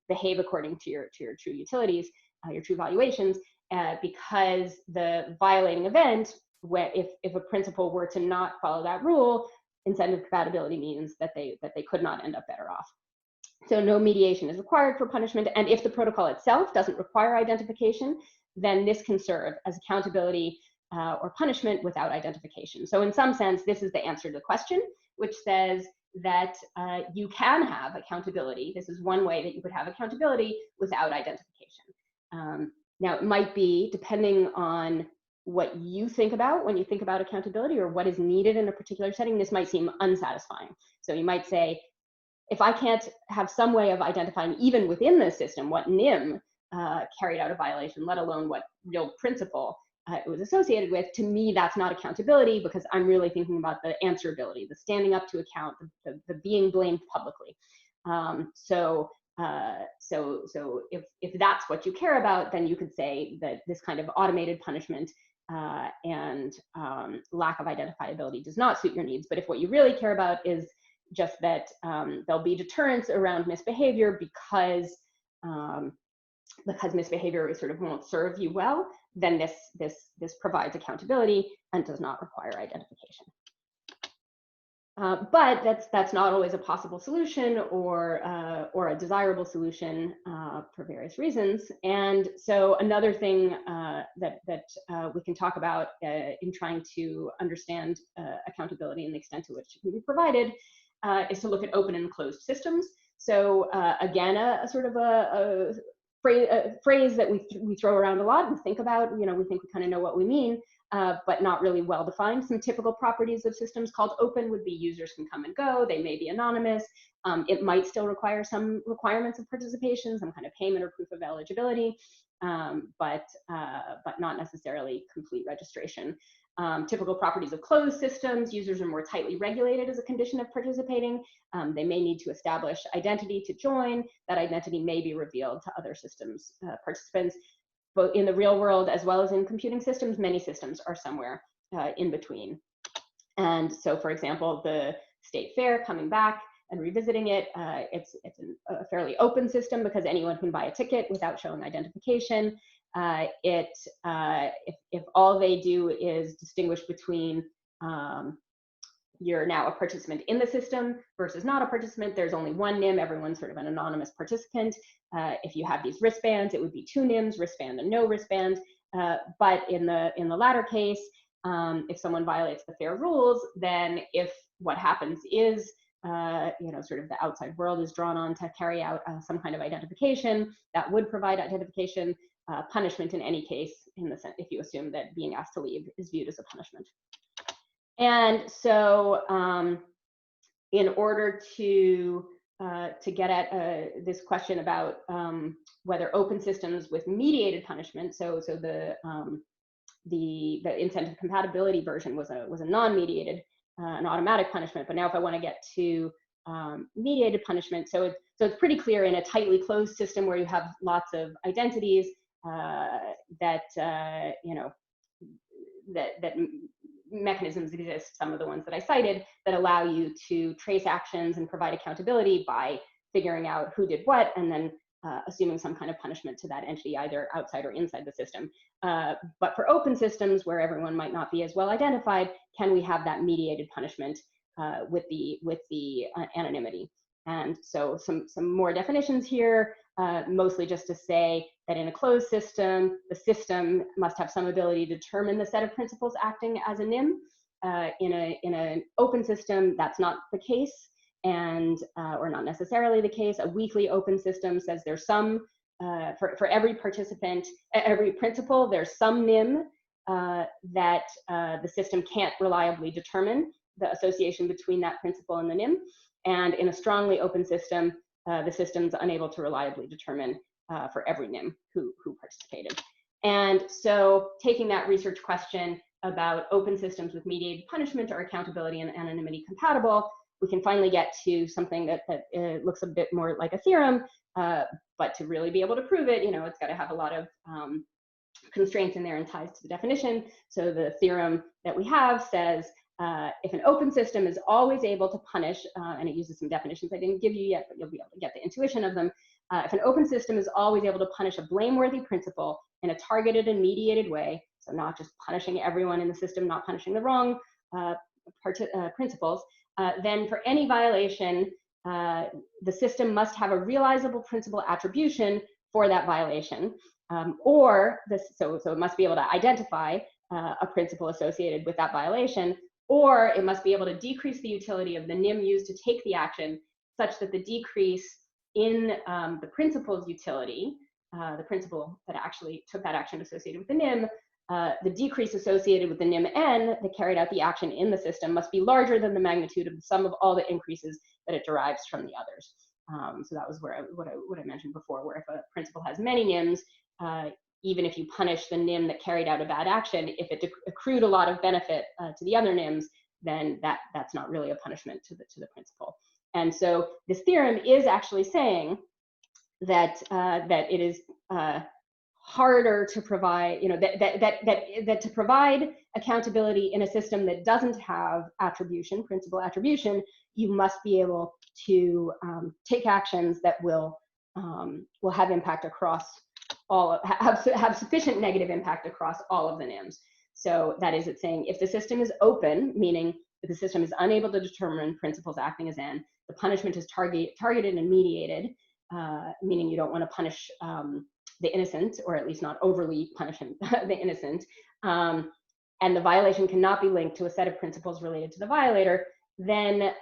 behave according to your true utilities, your true valuations, because the violating event, where if a principal were to not follow that rule, incentive compatibility means that they could not end up better off. So no mediation is required for punishment, and if the protocol itself doesn't require identification, then this can serve as accountability or punishment without identification. So in some sense, this is the answer to the question, which says that you can have accountability. This is one way that you could have accountability without identification. Now, it might be, depending on what you think about when you think about accountability or what is needed in a particular setting, this might seem unsatisfying. So you might say, if I can't have some way of identifying even within the system what Nym carried out a violation, let alone what real principle it was associated with, to me, that's not accountability, because I'm really thinking about the answerability, the standing up to account, the being blamed publicly. So if that's what you care about, then you could say that this kind of automated punishment and lack of identifiability does not suit your needs. But if what you really care about is just that there'll be deterrence around misbehavior because misbehavior sort of won't serve you well, then this provides accountability and does not require identification. But that's not always a possible solution or a desirable solution for various reasons. And so another thing that we can talk about in trying to understand accountability and the extent to which it can be provided is to look at open and closed systems. So again, a sort of a phrase that we throw around a lot and think about. We think we kind of know what we mean. But not really well defined. Some typical properties of systems called open would be users can come and go, they may be anonymous, it might still require some requirements of participation, some kind of payment or proof of eligibility, but not necessarily complete registration. Typical properties of closed systems: users are more tightly regulated as a condition of participating. They may need to establish identity to join. That identity may be revealed to other systems participants. Both in the real world as well as in computing systems, many systems are somewhere in between. And so, for example, the state fair, coming back and revisiting it, it's a fairly open system because anyone can buy a ticket without showing identification. If all they do is distinguish between you're now a participant in the system versus not a participant, there's only one NIM, everyone's sort of an anonymous participant. If you have these wristbands, it would be 2 NIMs, wristband and no wristband. But in the latter case, if someone violates the fair rules, then if what happens is, sort of the outside world is drawn on to carry out some kind of identification, that would provide identification. Punishment in any case, in the sense, if you assume that being asked to leave is viewed as a punishment. And so in order to get at this question about whether open systems with mediated punishment, so the incentive compatibility version was a non-mediated, an automatic punishment. But now if I want to get to mediated punishment, so it's pretty clear in a tightly closed system where you have lots of identities that mechanisms exist, some of the ones that I cited, that allow you to trace actions and provide accountability by figuring out who did what, and then assuming some kind of punishment to that entity, either outside or inside the system. But for open systems where everyone might not be as well identified, can we have that mediated punishment with the anonymity? And so some more definitions here, mostly just to say that in a closed system, the system must have some ability to determine the set of principles acting as a NIM. In an open system, that's not the case, and or not necessarily the case. A weakly open system says there's some, for every participant, every principle, there's some NIM that the system can't reliably determine the association between that principle and the NIM. And in a strongly open system, the system's unable to reliably determine for every NIM who participated. And so taking that research question about open systems with mediated punishment or accountability and anonymity compatible, we can finally get to something that looks a bit more like a theorem, but to really be able to prove it, it's got to have a lot of constraints in there and ties to the definition. So the theorem that we have says, if an open system is always able to punish, and it uses some definitions I didn't give you yet, but you'll be able to get the intuition of them. If an open system is always able to punish a blameworthy principle in a targeted and mediated way, so not just punishing everyone in the system, not punishing the wrong principles, then for any violation, the system must have a realizable principal attribution for that violation, so it must be able to identify a principle associated with that violation, or it must be able to decrease the utility of the NIM used to take the action such that the decrease in the principle's utility, the principle that actually took that action associated with the NIM, the decrease associated with the NIM N that carried out the action in the system must be larger than the magnitude of the sum of all the increases that it derives from the others. So that was where what I mentioned before, where if a principle has many NIMs, even if you punish the NIM that carried out a bad action, if it accrued a lot of benefit to the other NIMs, then that's not really a punishment to the principle. And so this theorem is actually saying that that it is harder to provide, that to provide accountability in a system that doesn't have attribution, principal attribution, you must be able to take actions that will have impact across all, have sufficient negative impact across all of the Nyms. So that is, it's saying if the system is open, meaning if the system is unable to determine principles acting as N, the punishment is targeted and mediated, meaning you don't want to punish the innocent, or at least not overly punish the innocent, and the violation cannot be linked to a set of principles related to the violator, then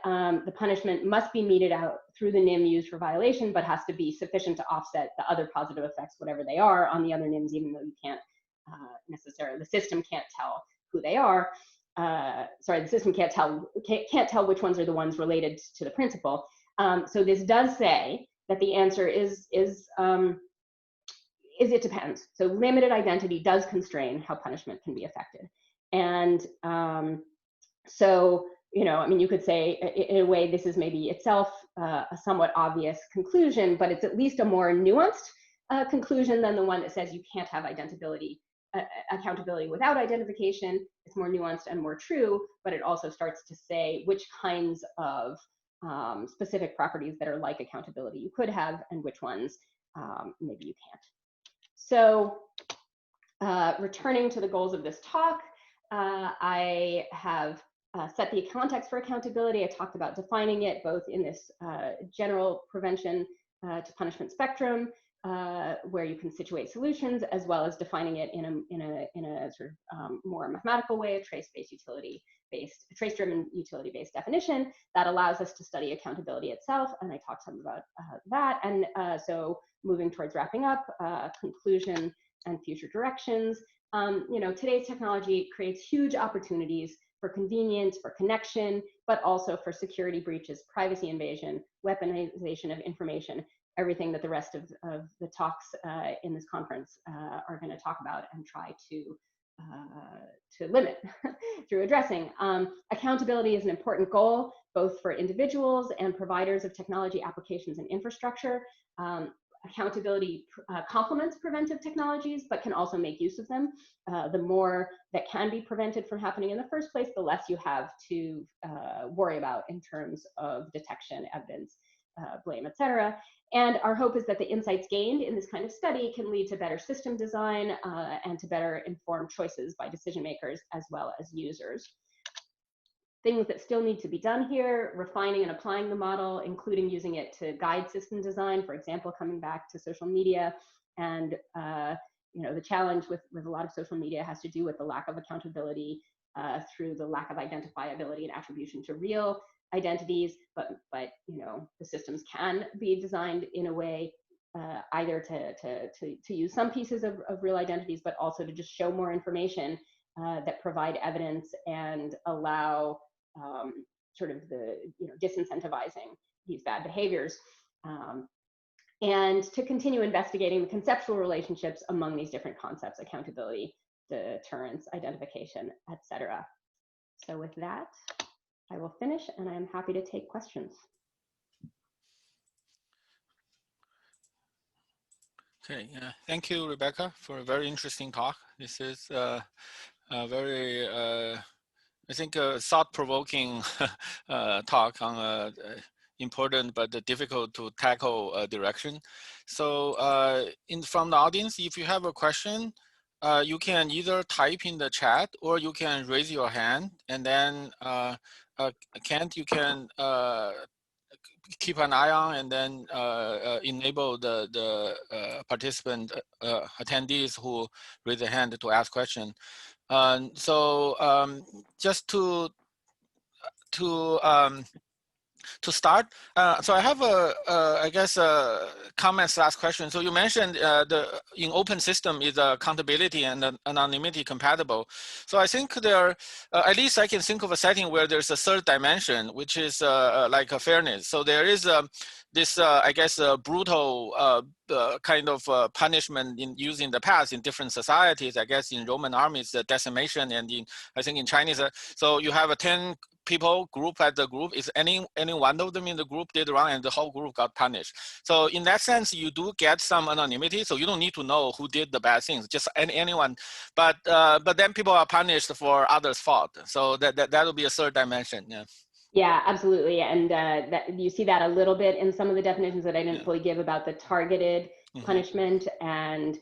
the punishment must be meted out through the Nym used for violation, but has to be sufficient to offset the other positive effects, whatever they are, on the other Nyms, even though you can't necessarily, the system can't tell who they are. Sorry, the system can't tell which ones are the ones related to the principle. So this does say that the answer is it depends. So limited identity does constrain how punishment can be affected. And so, I mean, you could say in a way this is maybe itself a somewhat obvious conclusion, but it's at least a more nuanced conclusion than the one that says you can't have accountability without identification. It's more nuanced and more true, but it also starts to say which kinds of specific properties that are like accountability you could have and which ones maybe you can't. So returning to the goals of this talk, I have set the context for accountability. I talked about defining it both in this general prevention to punishment spectrum, where you can situate solutions, as well as defining it in a sort of more mathematical way, a trace-driven utility-based definition that allows us to study accountability itself. And I talked some about that. And so moving towards wrapping up, conclusion and future directions. Today's technology creates huge opportunities for convenience, for connection, but also for security breaches, privacy invasion, weaponization of information, everything that the rest of the talks in this conference are going to talk about and try to limit through addressing. Accountability is an important goal, both for individuals and providers of technology applications and infrastructure. Accountability complements preventive technologies, but can also make use of them. The more that can be prevented from happening in the first place, the less you have to worry about in terms of detection, evidence, blame, etc. And our hope is that the insights gained in this kind of study can lead to better system design and to better informed choices by decision makers as well as users. Things that still need to be done here: refining and applying the model, including using it to guide system design, for example, coming back to social media. And the challenge with a lot of social media has to do with the lack of accountability through the lack of identifiability and attribution to real identities, but the systems can be designed in a way either to use some pieces of real identities, but also to just show more information that provide evidence and allow sort of the disincentivizing these bad behaviors, and to continue investigating the conceptual relationships among these different concepts: accountability, deterrence, identification, etc. So with that, I will finish, and I am happy to take questions.
Okay, thank you, Rebecca, for a very interesting talk. This is a very, I think, a thought-provoking talk on a important but difficult to tackle direction. So from the audience, if you have a question, you can either type in the chat or you can raise your hand, and then Kent, you can keep an eye on and then enable the participant attendees who raise a hand to ask question. Just to start, so I have I guess comments last question. So you mentioned in open system is accountability and anonymity compatible. So I think there, at least I can think of a setting where there's a third dimension, which is like a fairness. So there is this, I guess, brutal kind of punishment used in the past in different societies. I guess in Roman armies, decimation, and I think in Chinese. So you have a 10 people group as a group, is any one of them in the group did wrong and the whole group got punished. So in that sense, you do get some anonymity. So you don't need to know who did the bad things, just anyone. But then people are punished for others' fault. So that will be a third dimension. Yeah.
Yeah, absolutely. And that you see that a little bit in some of the definitions that I didn't fully give about the targeted punishment, and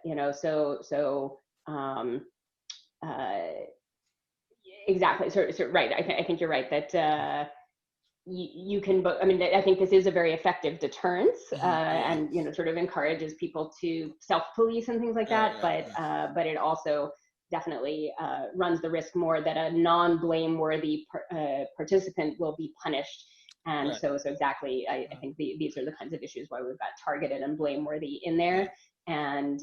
you know, exactly. So right. I think you're right that you can. I mean, I think this is a very effective deterrence, and you know, sort of encourages people to self-police and things like that. But it also definitely runs the risk more that a non-blameworthy participant will be punished. And so exactly, I think these are the kinds of issues why we've got targeted and blameworthy in there. And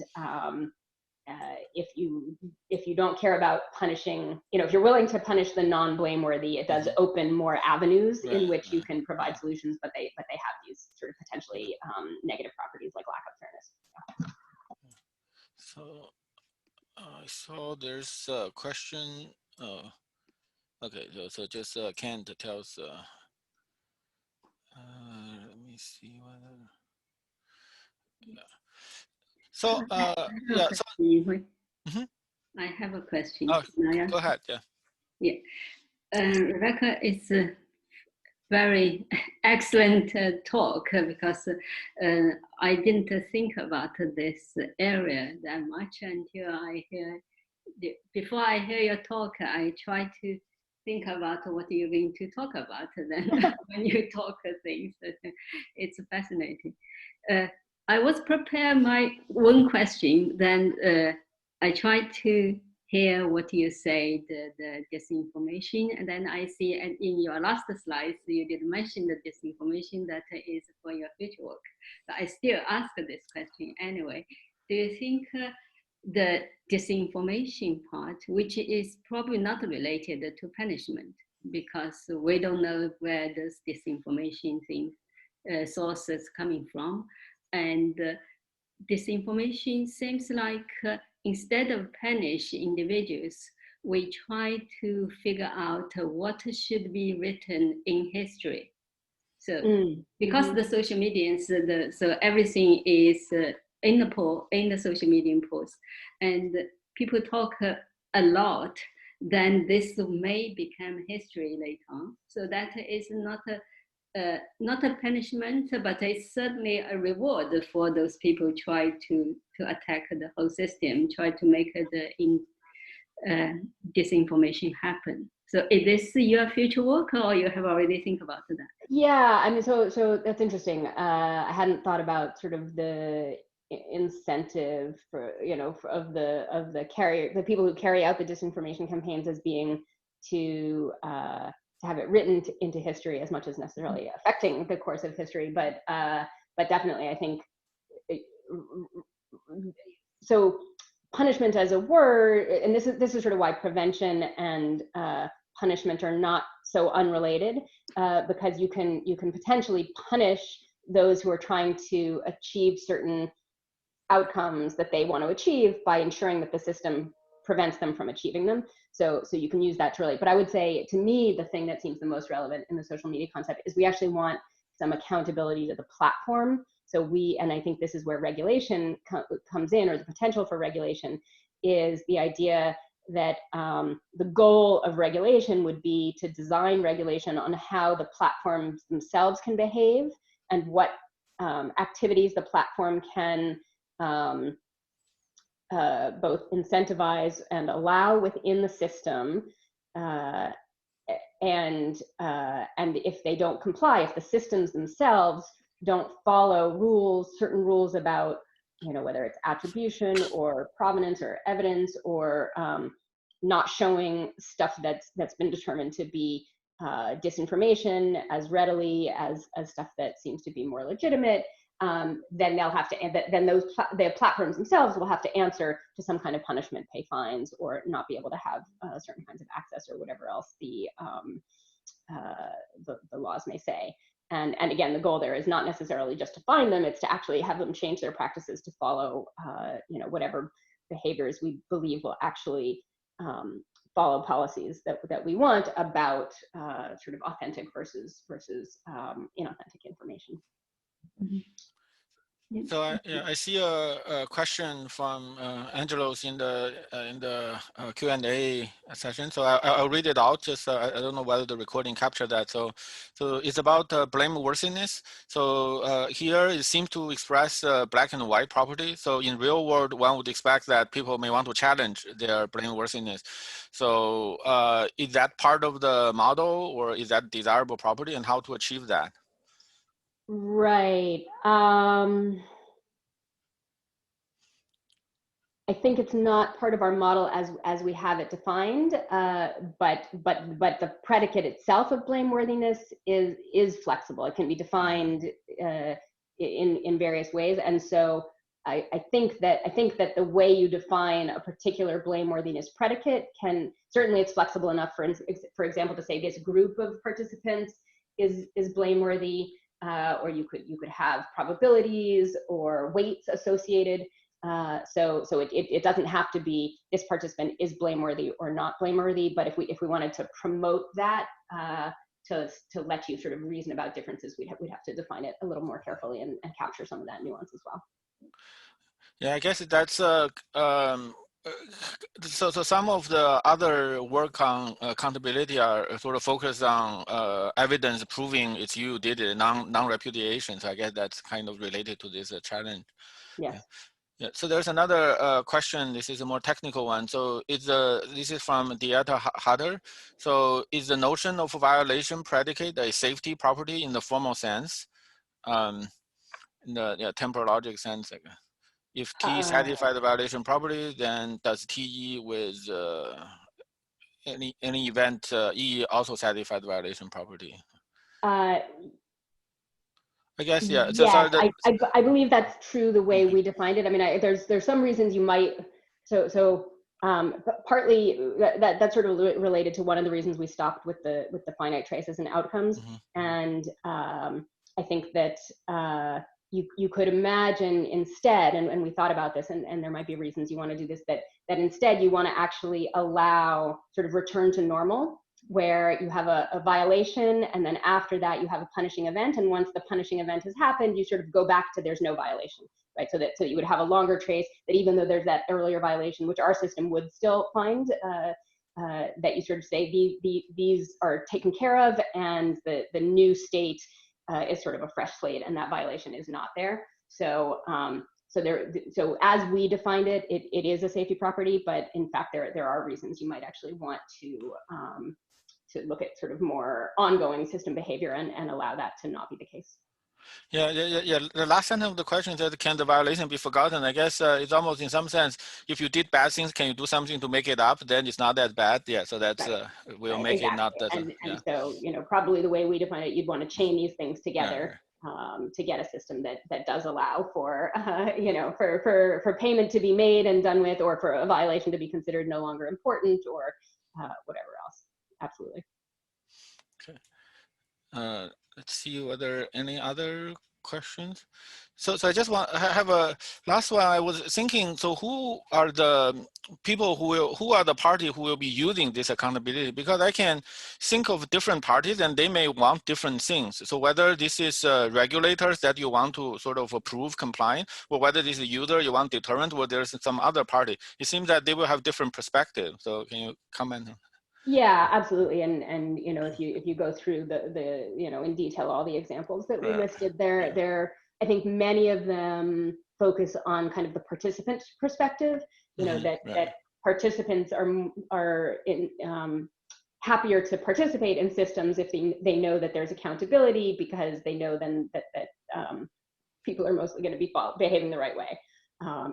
if you don't care about punishing, you know, if you're willing to punish the non-blameworthy, it does open more avenues in which you can provide solutions, but they have these sort of potentially negative properties like lack of fairness.
So I saw there's a question. Okay, so just Kent tells. Let me see whether. Yeah. So yeah. So,
I have a question.
Oh, go ahead. Yeah.
Yeah. Rebecca, it's a very excellent talk, because I didn't think about this area that much until I hear. Before I hear your talk, I try to think about what you're going to talk about. Then when you talk things, it's fascinating. I was prepared my one question. Then I tried to hear what you say, the disinformation, and then I see, and in your last slides you did mention the disinformation that is for your future work. But I still ask this question anyway. Do you think the disinformation part, which is probably not related to punishment, because we don't know where this disinformation thing source is coming from, and disinformation seems like instead of punish individuals, we try to figure out what should be written in history. So because the social media, so everything is in the social media post, and people talk a lot, then this may become history later on. So that is not a punishment, but it's certainly a reward for those people who try to attack the whole system, try to make the disinformation happen. So is this your future work, or you have already think about that?
Yeah, I mean, so that's interesting. I hadn't thought about sort of the incentive for, you know, of the people who carry out the disinformation campaigns as being to have it written into history as much as necessarily affecting the course of history, but definitely I think so. Punishment as a word, and this is sort of why prevention and punishment are not so unrelated, because you can potentially punish those who are trying to achieve certain outcomes that they want to achieve by ensuring that the system prevents them from achieving them. So you can use that to relate. But I would say, to me, the thing that seems the most relevant in the social media concept is we actually want some accountability to the platform. So and I think this is where regulation comes in, or the potential for regulation, is the idea that the goal of regulation would be to design regulation on how the platforms themselves can behave and what activities the platform can both incentivize and allow within the system, and if they don't comply, if the systems themselves don't follow certain rules about, you know, whether it's attribution or provenance or evidence, or not showing stuff that's been determined to be disinformation as readily as stuff that seems to be more legitimate, then they'll have to, then the platforms themselves will have to answer to some kind of punishment, pay fines, or not be able to have certain kinds of access, or whatever else the laws may say. And again, the goal there is not necessarily just to fine them; it's to actually have them change their practices to follow, you know, whatever behaviors we believe will actually follow policies that we want about sort of authentic versus inauthentic information.
Mm-hmm.
So I see a question from Angelos in the Q&A session. So I'll read it out. Just I don't know whether the recording captured that. So it's about blameworthiness. So here it seems to express black and white property. So in real world, one would expect that people may want to challenge their blameworthiness. So is that part of the model, or is that desirable property, and how to achieve that?
Right. I think it's not part of our model as we have it defined, but the predicate itself of blameworthiness is flexible. It can be defined in various ways, and so I think that the way you define a particular blameworthiness predicate can certainly, it's flexible enough. For example, to say this group of participants is blameworthy, or you could have probabilities or weights associated. So it doesn't have to be this participant is blameworthy or not blameworthy, but if we wanted to promote that to let you sort of reason about differences, we'd have to define it a little more carefully and capture some of that nuance as well.
Yeah, I guess that's so some of the other work on accountability are sort of focused on evidence proving it's you did it, non-repudiation. So I guess that's kind of related to this challenge.
Yes.
Yeah. Yeah, so there's another question. This is a more technical one. So this is from Dieta Hatter. So is the notion of violation predicate a safety property in the formal sense, in the temporal logic sense? If T satisfy the violation property, then does TE with any event E also satisfy the violation property? I guess, yeah. So,
yes,
sorry,
I believe that's true the way we defined it. I mean, there's some reasons you might, partly that's sort of related to one of the reasons we stopped with the finite traces and outcomes. And I think that you could imagine instead, and we thought about this, and there might be reasons you want to do this, that instead you want to actually allow sort of return to normal, where you have a violation, and then after that you have a punishing event, and once the punishing event has happened, you sort of go back to there's no violation, right? So that you would have a longer trace, that even though there's that earlier violation, which our system would still find, that you sort of say these are taken care of, and the new state is sort of a fresh slate, and that violation is not there. So so as we defined it, it is a safety property, but in fact there are reasons you might actually want to look at sort of more ongoing system behavior and allow that to not be the case.
Yeah. The last sentence of the question said, can the violation be forgotten? I guess it's almost in some sense, if you did bad things, can you do something to make it up? Then it's not that bad. Yeah, so that's,
right.
we'll
right,
make
exactly.
it not that.
And so, probably the way we define it, you'd want to chain these things together to get a system that does allow for, for payment to be made and done with, or for a violation to be considered no longer important, or whatever else. Absolutely.
Okay. Let's see whether any other questions. So I just want, I have a last one. I was thinking, so who are the people who are the party who will be using this accountability? Because I can think of different parties and they may want different things. So whether this is regulators that you want to sort of approve compliant, or whether this is user you want deterrent, or there's some other party, it seems that they will have different perspectives. So can you comment?
Yeah, absolutely. And if you go through the in detail all the examples that we listed there, I think many of them focus on kind of the participant perspective. That participants are happier to participate in systems if they know that there's accountability, because they know then that people are mostly going to be behaving the right way.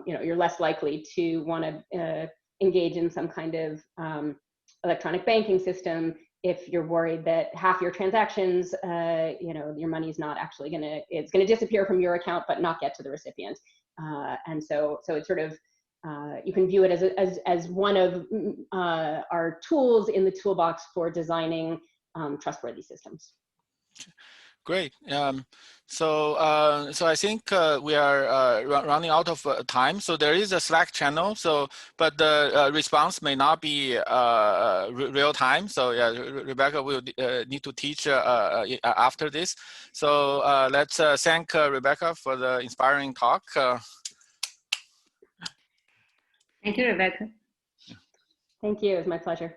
You're less likely to want to engage in some kind of electronic banking system if you're worried that half your transactions, your money's not actually it's going to disappear from your account but not get to the recipient. And so it's sort of, you can view it as one of our tools in the toolbox for designing trustworthy systems.
Great. So I think we are running out of time. So there is a Slack channel. So, but the response may not be real time. So yeah, Rebecca will need to teach after this. So let's thank Rebecca for the inspiring talk.
Thank you, Rebecca.
Thank you. It was my pleasure.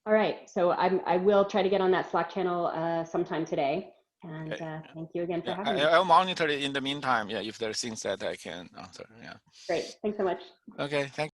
All right, so I will try to get on that Slack channel sometime today. And thank you again for having me.
I'll monitor it in the meantime. Yeah, if there's things that I can answer. Yeah.
Great. Thanks so much.
Okay. Thank you.